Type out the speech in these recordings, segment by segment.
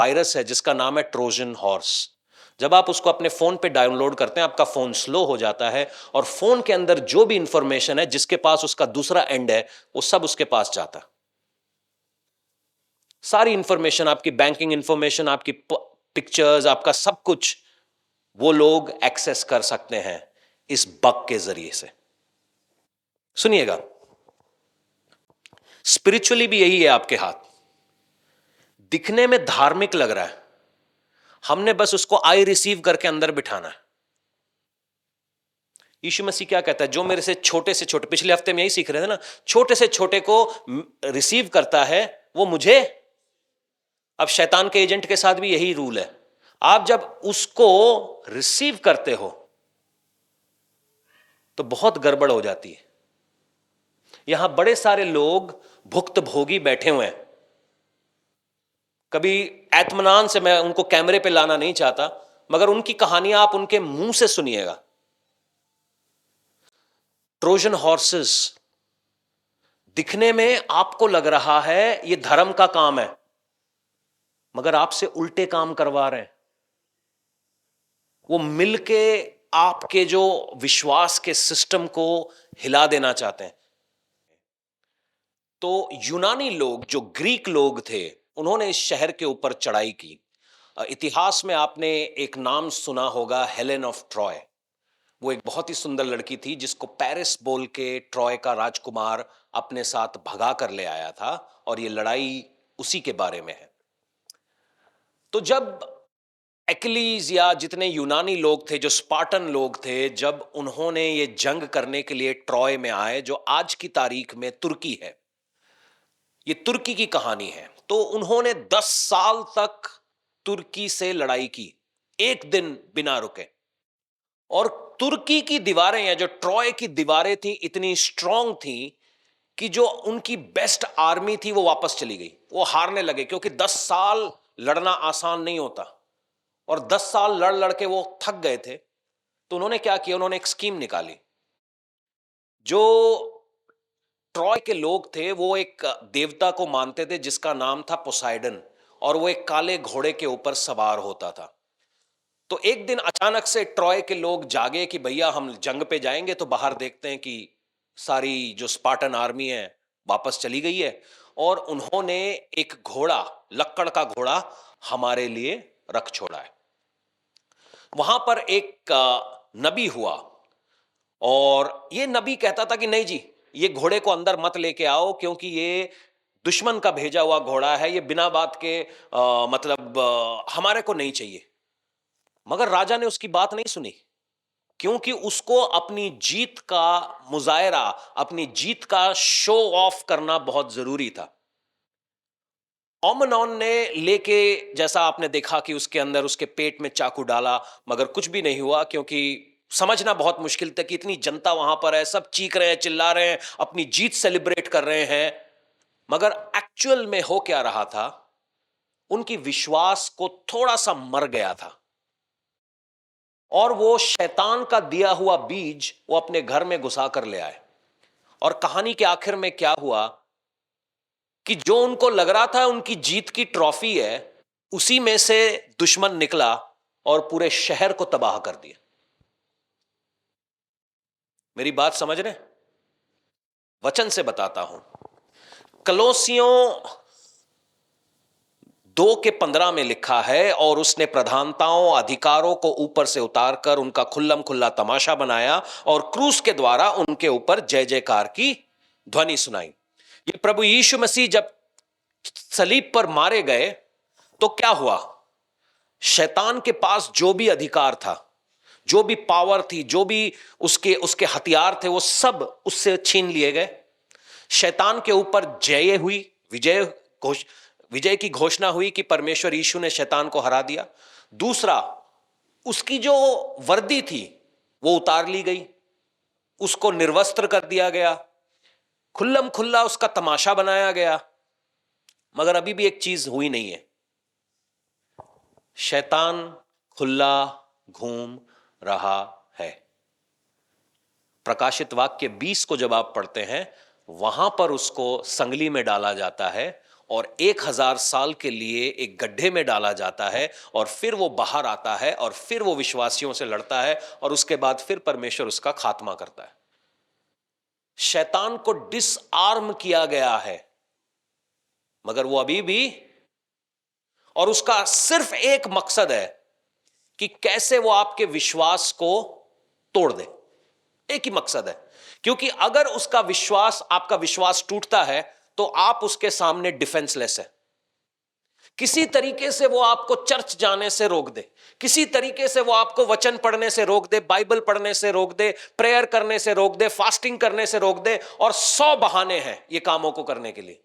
Virus है जिसका नाम है ट्रोजन हॉर्स। जब आप उसको अपने फोन पे डाउनलोड करते हैं, आपका फोन स्लो हो जाता है और फोन के अंदर जो भी इंफॉर्मेशन है, जिसके पास उसका दूसरा एंड है, वो सब उसके पास जाता है। सारी इंफॉर्मेशन, आपकी बैंकिंग इंफॉर्मेशन, आपकी पिक्चर्स, आपका सब कुछ वो लोग एक्सेस कर सकते हैं इस बग के जरिए से। सुनिएगा, स्पिरिचुअली भी यही है आपके हाथ। दिखने में धार्मिक लग रहा है, हमने बस उसको आई रिसीव करके अंदर बिठाना है। यीशु मसीह क्या कहता है? जो मेरे से छोटे, पिछले हफ्ते में यही सीख रहे थे ना, छोटे से छोटे को रिसीव करता है वो मुझे। अब शैतान के एजेंट के साथ भी यही रूल है। आप जब उसको रिसीव करते हो तो बहुत गड़बड़ हो जाती है। यहां बड़े सारे लोग भुक्त भोगी बैठे हुए हैं। कभी एतमनान से मैं उनको कैमरे पे लाना नहीं चाहता, मगर उनकी कहानियां आप उनके मुंह से सुनिएगा। ट्रोजन हॉर्सेस, दिखने में आपको लग रहा है ये धर्म का काम है, मगर आपसे उल्टे काम करवा रहे हैं। वो मिलके आपके जो विश्वास के सिस्टम को हिला देना चाहते हैं। तो यूनानी लोग, जो ग्रीक लोग थे, उन्होंने इस शहर के ऊपर चढ़ाई की। इतिहास में आपने एक नाम सुना होगा, हेलेन ऑफ ट्रॉय। वो एक बहुत ही सुंदर लड़की थी जिसको पेरिस बोल के ट्रॉय का राजकुमार अपने साथ भगा कर ले आया था, और ये लड़ाई उसी के बारे में है। तो जब एक्लीज या जितने यूनानी लोग थे, जो स्पार्टन लोग थे, जब उन्होंने ये जंग करने के लिए ट्रॉय में आए, जो आज की तारीख में तुर्की है, ये तुर्की की कहानी है, तो उन्होंने 10 साल तक तुर्की से लड़ाई की, एक दिन बिना रुके। और तुर्की की दीवारें, या जो ट्रॉय की दीवारें थी, इतनी स्ट्रांग थी कि जो उनकी बेस्ट आर्मी थी वो वापस चली गई। वो हारने लगे, क्योंकि 10 साल लड़ना आसान नहीं होता, और 10 साल लड़ लड़ के वो थक गए थे। तो उन्होंने क्या किया? उन्होंने एक स्कीम निकाली। जो ट्रॉय के लोग थे वो एक देवता को मानते थे जिसका नाम था पोसाइडन, और वो एक काले घोड़े के ऊपर सवार होता था। तो एक दिन अचानक से ट्रॉय के लोग जागे कि भैया हम जंग पे जाएंगे, तो बाहर देखते हैं कि सारी जो स्पार्टन आर्मी है वापस चली गई है, और उन्होंने एक घोड़ा, लक्कड़ का घोड़ा हमारे लिए रख छोड़ा है। वहां पर एक नबी हुआ, और ये नबी कहता था कि नहीं जी, ये घोड़े को अंदर मत लेके आओ, क्योंकि ये दुश्मन का भेजा हुआ घोड़ा है, ये बिना बात के मतलब हमारे को नहीं चाहिए। मगर राजा ने उसकी बात नहीं सुनी, क्योंकि उसको अपनी जीत का मुजाहरा, अपनी जीत का शो ऑफ करना बहुत जरूरी था। ओमनॉन ने लेके, जैसा आपने देखा कि उसके अंदर उसके पेट में चाकू डाला, मगर कुछ भी नहीं हुआ, क्योंकि समझना बहुत मुश्किल था कि इतनी जनता वहां पर है, सब चीख रहे हैं, चिल्ला रहे हैं, अपनी जीत सेलिब्रेट कर रहे हैं। मगर एक्चुअल में हो क्या रहा था? उनकी विश्वास को थोड़ा सा मर गया था, और वो शैतान का दिया हुआ बीज वो अपने घर में घुसा कर ले आए। और कहानी के आखिर में क्या हुआ कि जो उनको लग रहा था उनकी जीत की ट्रॉफी है, उसी में से दुश्मन निकला और पूरे शहर को तबाह कर दिया। मेरी बात समझ रहे? वचन से बताता हूं। कलोसियों 2:15 में लिखा है, और उसने प्रधानताओं, अधिकारों को ऊपर से उतारकर उनका खुल्लम खुल्ला तमाशा बनाया, और क्रूस के द्वारा उनके ऊपर जय जयकार की ध्वनि सुनाई। ये प्रभु यीशु मसीह जब सलीब पर मारे गए तो क्या हुआ? शैतान के पास जो भी अधिकार था, जो भी पावर थी, जो भी उसके उसके हथियार थे, वो सब उससे छीन लिए गए। शैतान के ऊपर जय हुई, विजय की घोषणा हुई कि परमेश्वर यीशु ने शैतान को हरा दिया। दूसरा, उसकी जो वर्दी थी वो उतार ली गई, उसको निर्वस्त्र कर दिया गया, खुल्लम खुल्ला उसका तमाशा बनाया गया। मगर अभी भी एक चीज हुई नहीं है, शैतान खुल्ला घूम रहा है। प्रकाशित वाक्य 20 को जब आप पढ़ते हैं, वहां पर उसको संगली में डाला जाता है, और 1000 साल के लिए एक गड्ढे में डाला जाता है और फिर वो बाहर आता है और फिर वो विश्वासियों से लड़ता है और उसके बाद फिर परमेश्वर उसका खात्मा करता है। शैतान को डिसआर्म किया गया है, मगर वो अभी भी, और उसका सिर्फ एक मकसद है कि कैसे वो आपके विश्वास को तोड़ दे। एक ही मकसद है, क्योंकि अगर उसका विश्वास, आपका विश्वास टूटता है तो आप उसके सामने डिफेंसलेस है। किसी तरीके से वो आपको चर्च जाने से रोक दे, किसी तरीके से वो आपको वचन पढ़ने से रोक दे, बाइबल पढ़ने से रोक दे, प्रेयर करने से रोक दे, फास्टिंग करने से रोक दे, और 100 बहाने हैं ये कामों को करने के लिए।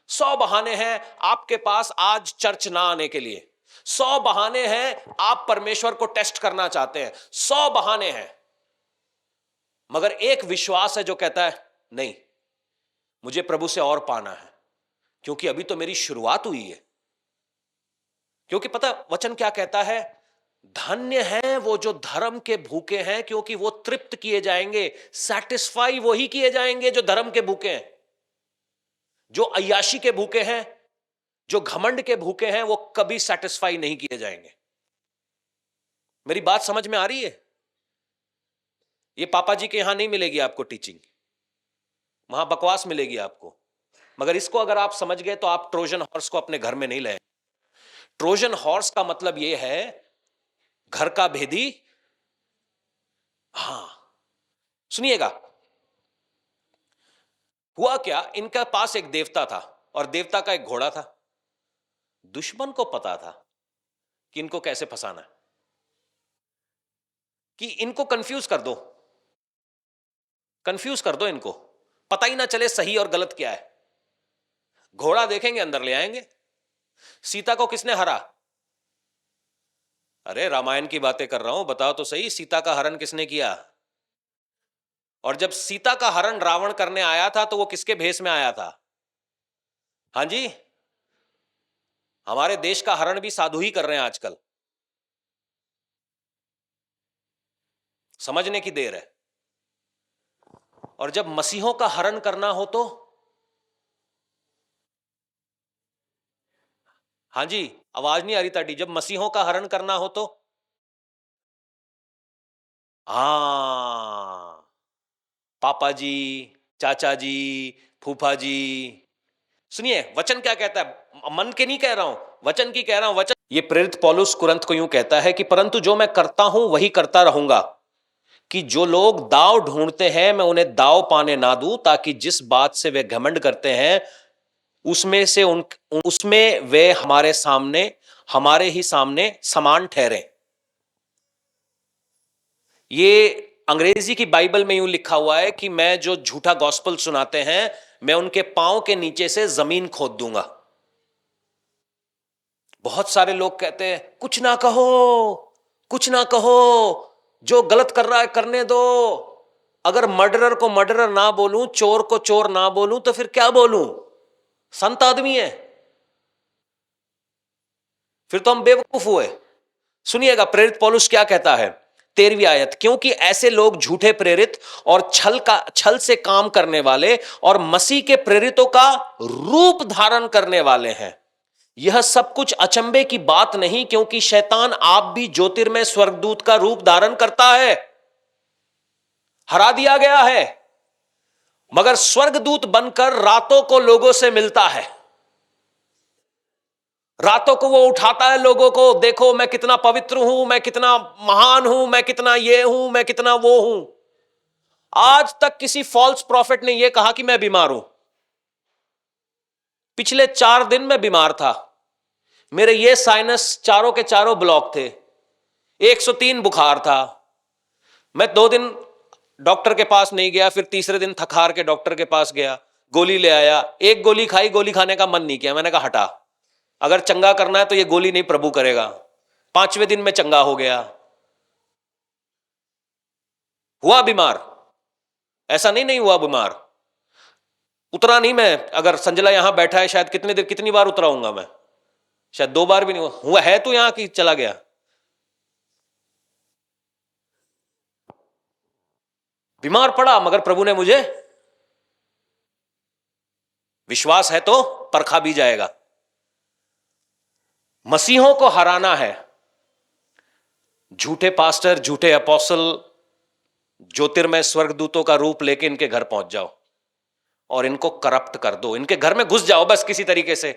100 बहाने हैं आपके पास आज चर्च ना आने के लिए। 100 बहाने हैं आप परमेश्वर को टेस्ट करना चाहते हैं। 100 बहाने हैं, मगर एक विश्वास है जो कहता है नहीं, मुझे प्रभु से और पाना है, क्योंकि अभी तो मेरी शुरुआत हुई है। क्योंकि पता वचन क्या कहता है, धन्य हैं वो जो धर्म के भूखे हैं, क्योंकि वो तृप्त किए जाएंगे। सेटिस्फाई वही किए जाएंगे जो धर्म के भूखे हैं। जो अय्याशी के भूखे हैं, जो घमंड के भूखे हैं, वो कभी सेटिस्फाई नहीं किए जाएंगे। मेरी बात समझ में आ रही है? ये पापा जी के यहां नहीं मिलेगी आपको टीचिंग, वहां बकवास मिलेगी आपको। मगर इसको अगर आप समझ गए तो आप ट्रोजन हॉर्स को अपने घर में नहीं लाए। ट्रोजन हॉर्स का मतलब यह है घर का भेदी। हां, सुनिएगा, हुआ क्या, इनका पास एक देवता था और देवता का एक घोड़ा था। दुश्मन को पता था कि इनको कैसे फंसाना है, कि इनको कंफ्यूज कर दो, कंफ्यूज कर दो इनको, पता ही ना चले सही और गलत क्या है। घोड़ा देखेंगे अंदर ले आएंगे। सीता को किसने हरा? अरे रामायण की बातें कर रहा हूं, बताओ तो सही, सीता का हरण किसने किया? और जब सीता का हरण रावण करने आया था तो वो किसके भेष में आया था? हां जी, हमारे देश का हरण भी साधु ही कर रहे हैं आजकल। समझने की देर है। और जब मसीहों का हरण करना हो तो, हां जी, आवाज नहीं आ रही ताड़ी, जब मसीहों का हरण करना हो तो, हाँ, पापा जी, चाचा जी, फूफा जी। सुनिए वचन क्या कहता है, मन के नहीं कह रहा हूं, वचन की कह रहा हूं। वचन, ये प्रेरित पौलुस कुरंथ को यूं कहता है कि परंतु जो मैं करता हूं वही करता रहूंगा, कि जो लोग दाव ढूंढते हैं मैं उन्हें दाव पाने ना दूं, ताकि जिस बात से वे घमंड करते हैं उसमें वे हमारे ही सामने समान ठहरे। ये अंग्रेजी की बाइबल में यूं लिखा हुआ है कि मैं जो झूठा गॉस्पल सुनाते हैं, मैं उनके पांव के नीचे से जमीन खोद दूंगा। बहुत सारे लोग कहते हैं कुछ ना कहो, कुछ ना कहो, जो गलत कर रहा है करने दो। अगर मर्डरर को मर्डरर ना बोलूं, चोर को चोर ना बोलूं, तो फिर क्या बोलूं? संत आदमी है, फिर तो हम बेवकूफ हुए। सुनिएगा प्रेरित पौलुस क्या कहता है, 13वीं आयत, क्योंकि ऐसे लोग झूठे प्रेरित और छल से काम करने वाले और मसीह के प्रेरितों का रूप धारण करने वाले हैं। यह सब कुछ अचंभे की बात नहीं, क्योंकि शैतान आप भी ज्योतिर्मय स्वर्गदूत का रूप धारण करता है। हरा दिया गया है, मगर स्वर्गदूत बनकर रातों को लोगों से मिलता है। रातों को वो उठाता है लोगों को, देखो मैं कितना पवित्र हूं, मैं कितना महान हूं, मैं कितना ये हूं, मैं कितना वो हूं। आज तक किसी फॉल्स प्रॉफिट ने यह कहा कि मैं बीमार हूं। पिछले 4 दिन में बीमार था, मेरे ये साइनस चारों के चारों ब्लॉक थे, 103 बुखार था। मैं 2 दिन डॉक्टर के पास नहीं गया, फिर तीसरे दिन थक हार के डॉक्टर के पास गया, गोली ले आया। एक गोली खाई, गोली खाने का मन नहीं किया, मैंने कहा हटा, अगर चंगा करना है तो ये गोली नहीं, प्रभु करेगा। 5वें दिन में चंगा हो गया। हुआ बीमार, ऐसा नहीं हुआ बीमार, उतरा नहीं मैं। अगर संजला यहां बैठा है, शायद कितनी बार उतराऊंगा मैं, शायद 2 बार भी नहीं हुआ है, तो यहां की चला गया। बीमार पड़ा, मगर प्रभु ने मुझे विश्वास है तो परखा भी जाएगा। मसीहों को हराना है, झूठे पास्टर, झूठे अपोस्टल, ज्योतिर्मय स्वर्गदूतों का रूप लेके इनके घर पहुंच जाओ और इनको करप्ट कर दो, इनके घर में घुस जाओ बस किसी तरीके से,